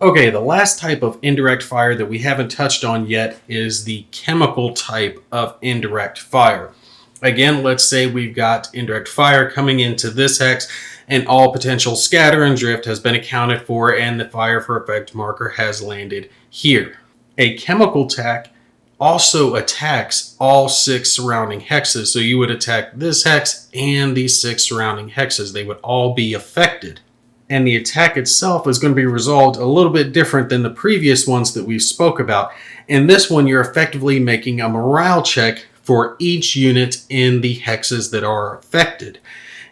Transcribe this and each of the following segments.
Okay, the last type of indirect fire that we haven't touched on yet is the chemical type of indirect fire. Again, let's say we've got indirect fire coming into this hex and all potential scatter and drift has been accounted for and the fire for effect marker has landed here. A chemical attack also attacks all 6 surrounding hexes. So you would attack this hex and these 6 surrounding hexes. They would all be affected. And the attack itself is going to be resolved a little bit different than the previous ones that we spoke about. In this one, you're effectively making a morale check for each unit in the hexes that are affected.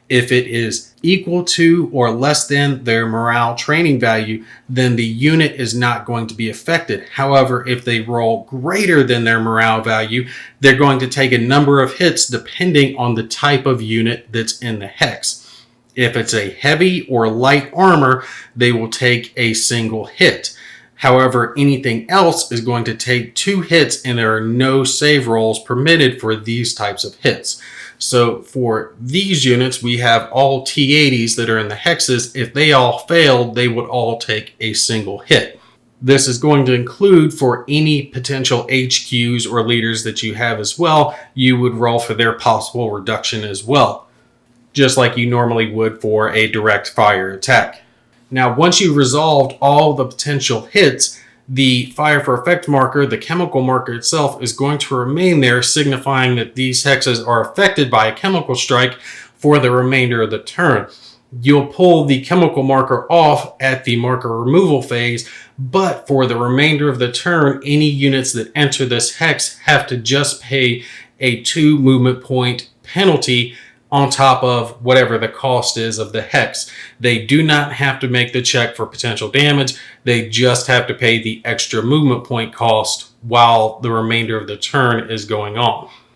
If it is equal to or less than their morale training value, then the unit is not going to be affected. However, if they roll greater than their morale value, they're going to take a number of hits depending on the type of unit that's in the hex. If it's a heavy or light armor, they will take a single hit. However, anything else is going to take 2 hits, and there are no save rolls permitted for these types of hits. So for these units, we have all T80s that are in the hexes. If they all failed, they would all take a single hit. This is going to include for any potential HQs or leaders that you have as well, you would roll for their possible reduction as well, just like you normally would for a direct fire attack. Now, once you've resolved all the potential hits, the fire for effect marker, the chemical marker itself, is going to remain there, signifying that these hexes are affected by a chemical strike for the remainder of the turn. You'll pull the chemical marker off at the marker removal phase, but for the remainder of the turn, any units that enter this hex have to just pay a 2 movement point penalty on top of whatever the cost is of the hex. They do not have to make the check for potential damage. They just have to pay the extra movement point cost while the remainder of the turn is going on.